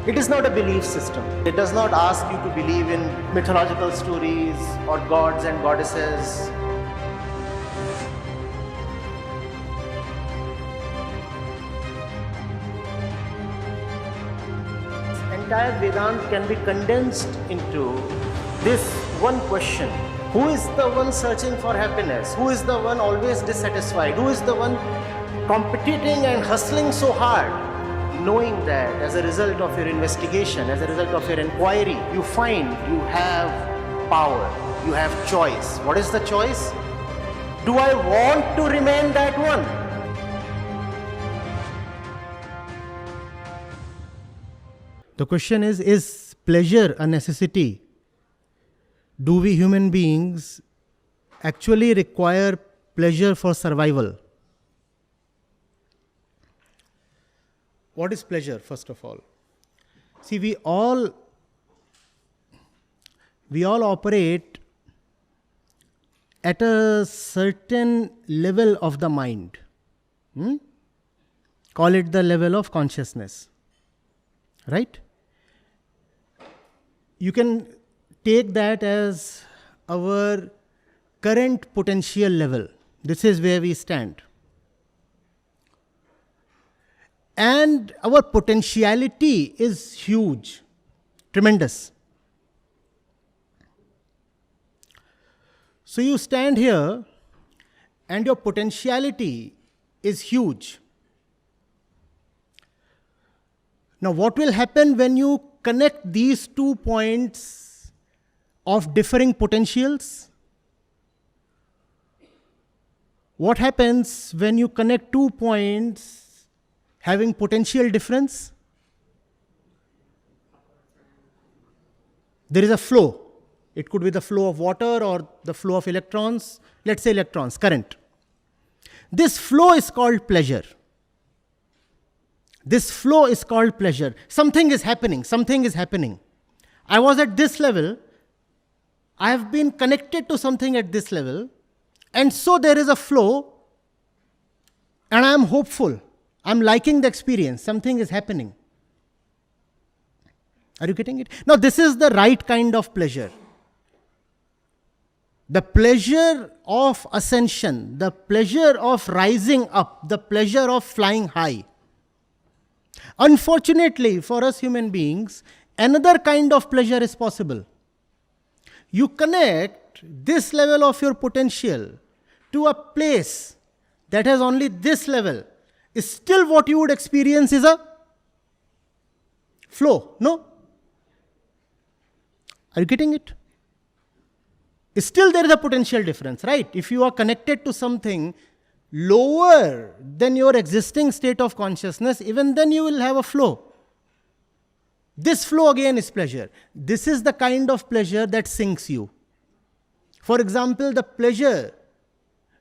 It is not a belief system. It does not ask you to believe in mythological stories or gods and goddesses. Entire Vedanta can be condensed into this one question. Who is the one searching for happiness? Who is the one always dissatisfied? Who is the one competing and hustling so hard? Knowing that as a result of your investigation, as a result of your inquiry, you find you have power, you have choice. What is the choice? Do I want to remain that one? The question is pleasure a necessity? Do we human beings actually require pleasure for survival? What is pleasure, first of all? See, we all operate at a certain level of the mind. Call it the level of consciousness. Right? You can take that as our current potential level. This is where we stand. And our potentiality is huge, tremendous. So you stand here and your potentiality is huge. Now what will happen when you connect these 2 points of differing potentials? What happens when you connect 2 points having potential difference? There is a flow. It could be the flow of water or the flow of electrons. Let's say electrons, current. This flow is called pleasure. This flow is called pleasure. Something is happening. Something is happening. I was at this level. I have been connected to something at this level. And so there is a flow. And I am hopeful. I'm liking the experience. Something is happening. Are you getting it? Now, this is the right kind of pleasure. The pleasure of ascension, the pleasure of rising up, the pleasure of flying high. Unfortunately, for us human beings, another kind of pleasure is possible. You connect this level of your potential to a place that has only this level. Still what you would experience is a flow, no? Are you getting it? Still there is a potential difference, right? If you are connected to something lower than your existing state of consciousness, even then you will have a flow. This flow again is pleasure. This is the kind of pleasure that sinks you. For example, the pleasure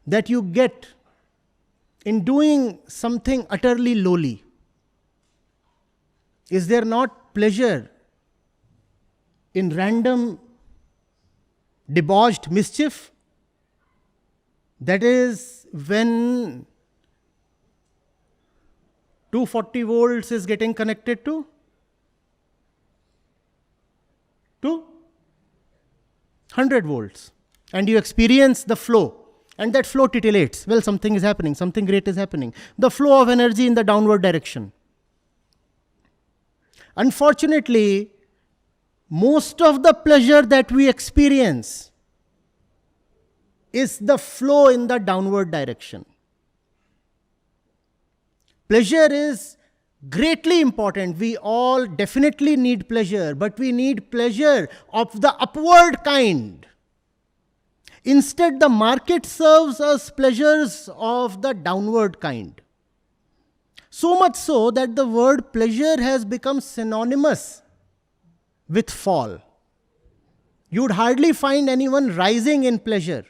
that you get in doing something utterly lowly. Is there not pleasure in random debauched mischief? That is when 240 volts is getting connected to 100 volts. And you experience the flow. And that flow titillates. Well, something is happening. Something great is happening. The flow of energy in the downward direction. Unfortunately, most of the pleasure that we experience is the flow in the downward direction. Pleasure is greatly important. We all definitely need pleasure, but we need pleasure of the upward kind. Instead, the market serves us pleasures of the downward kind. So much so that the word pleasure has become synonymous with fall. You would hardly find anyone rising in pleasure.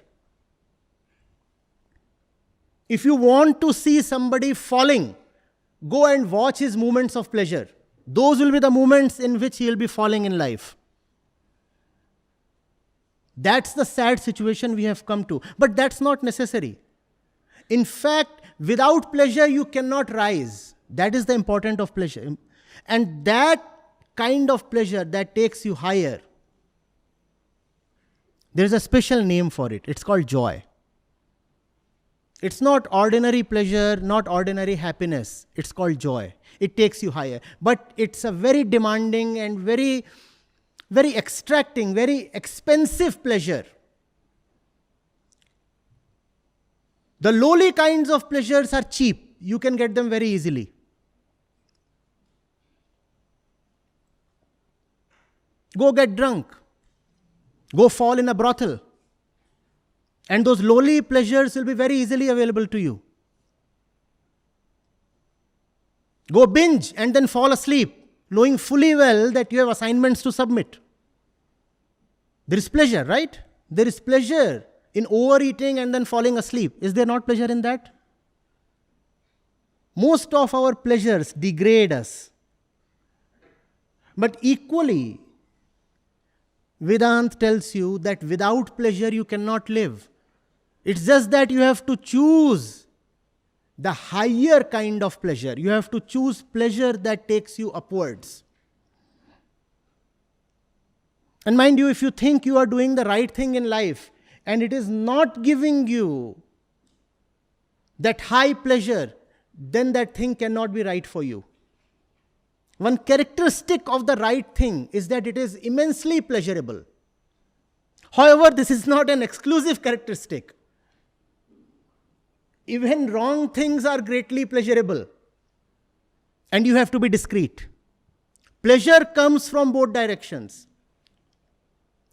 If you want to see somebody falling, go and watch his moments of pleasure. Those will be the moments in which he will be falling in life. That's the sad situation we have come to. But that's not necessary. In fact, without pleasure, you cannot rise. That is the importance of pleasure. And that kind of pleasure that takes you higher, there is a special name for it. It's called joy. It's not ordinary pleasure, not ordinary happiness. It's called joy. It takes you higher. But it's a very demanding and very, very extracting, very expensive pleasure. The lowly kinds of pleasures are cheap. You can get them very easily. Go get drunk. Go fall in a brothel. And those lowly pleasures will be very easily available to you. Go binge and then fall asleep, knowing fully well that you have assignments to submit. There is pleasure, right? There is pleasure in overeating and then falling asleep. Is there not pleasure in that? Most of our pleasures degrade us. But equally, Vedanta tells you that without pleasure you cannot live. It's just that you have to choose the higher kind of pleasure. You have to choose pleasure that takes you upwards. And mind you, if you think you are doing the right thing in life and it is not giving you that high pleasure, then that thing cannot be right for you. One characteristic of the right thing is that it is immensely pleasurable. However, this is not an exclusive characteristic. Even wrong things are greatly pleasurable. And you have to be discreet. Pleasure comes from both directions.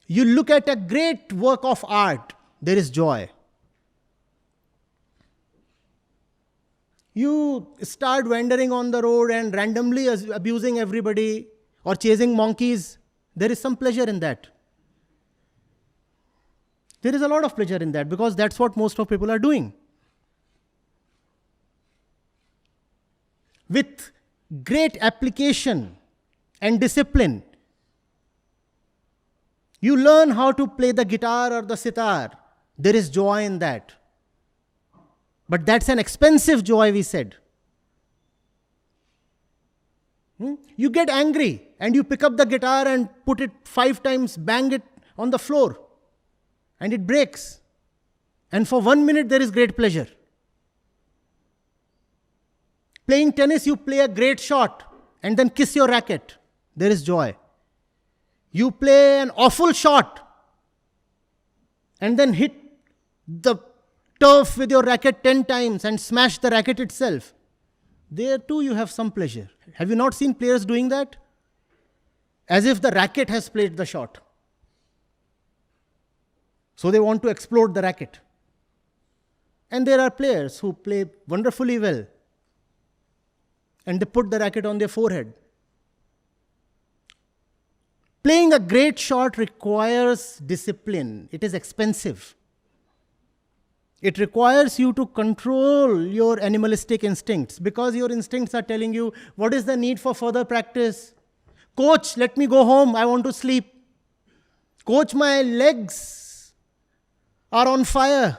You look at a great work of art, there is joy. You start wandering on the road and randomly abusing everybody or chasing monkeys, there is some pleasure in that. There is a lot of pleasure in that because that's what most of people are doing. With great application and discipline, you learn how to play the guitar or the sitar. There is joy in that. But that's an expensive joy, we said. You get angry and you pick up the guitar and put it 5 times, bang it on the floor, and it breaks. And for 1 minute there is great pleasure. Playing tennis, you play a great shot and then kiss your racket. There is joy. You play an awful shot and then hit the turf with your racket 10 times and smash the racket itself. There too you have some pleasure. Have you not seen players doing that? As if the racket has played the shot. So they want to explode the racket. And there are players who play wonderfully well and they put the racket on their forehead. Playing a great shot requires discipline. It is expensive. It requires you to control your animalistic instincts because your instincts are telling you, what is the need for further practice? Coach, let me go home. I want to sleep. Coach, my legs are on fire.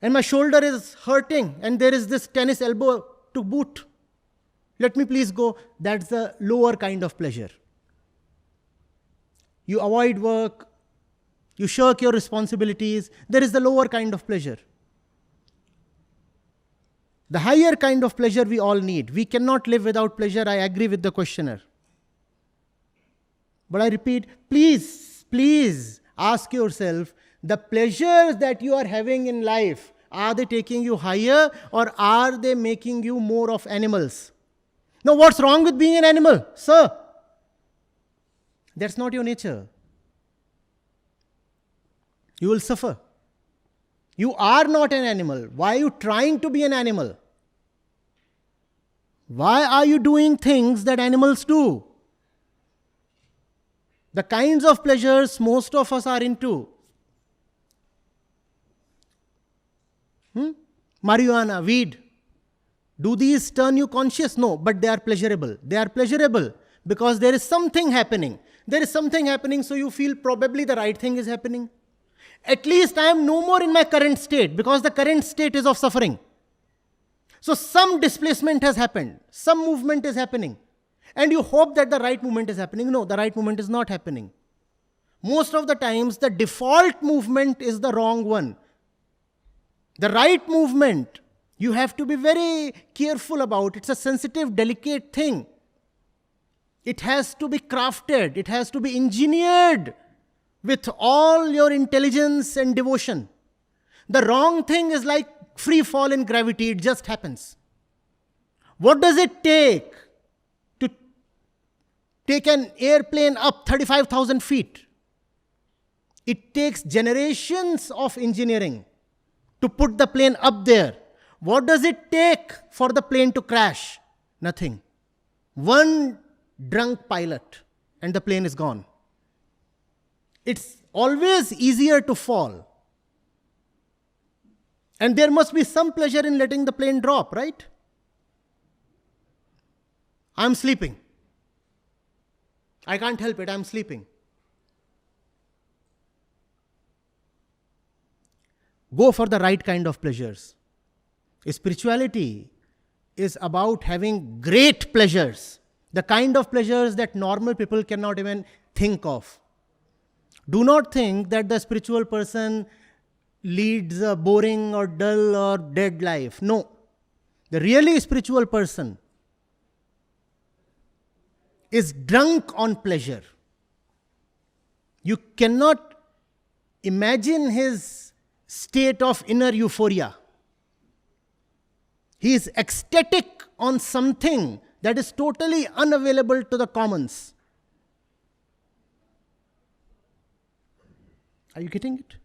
And my shoulder is hurting. And there is this tennis elbow to boot. Let me please go. That's the lower kind of pleasure. You avoid work. You shirk your responsibilities. There is the lower kind of pleasure. The higher kind of pleasure we all need. We cannot live without pleasure. I agree with the questioner. But I repeat, please ask yourself, the pleasures that you are having in life, are they taking you higher or are they making you more of animals? Now, what's wrong with being an animal, sir? That's not your nature. You will suffer. You are not an animal. Why are you trying to be an animal? Why are you doing things that animals do? The kinds of pleasures most of us are into. Marijuana, weed. Do these turn you conscious? No, but they are pleasurable. They are pleasurable because there is something happening. There is something happening, so you feel probably the right thing is happening. At least I am no more in my current state because the current state is of suffering. So some displacement has happened. Some movement is happening. And you hope that the right movement is happening. No, the right movement is not happening. Most of the times, the default movement is the wrong one. The right movement, you have to be very careful about. It's a sensitive, delicate thing. It has to be crafted. It has to be engineered with all your intelligence and devotion. The wrong thing is like free fall in gravity. It just happens. What does it take to take an airplane up 35,000 feet? It takes generations of engineering to put the plane up there. What does it take for the plane to crash? Nothing. One drunk pilot and the plane is gone. It's always easier to fall. And there must be some pleasure in letting the plane drop, right? I'm sleeping. I can't help it, I'm sleeping. Go for the right kind of pleasures. Spirituality is about having great pleasures, the kind of pleasures that normal people cannot even think of. Do not think that the spiritual person leads a boring or dull or dead life. No. The really spiritual person is drunk on pleasure. You cannot imagine his state of inner euphoria. He is ecstatic on something that is totally unavailable to the commons. Are you getting it?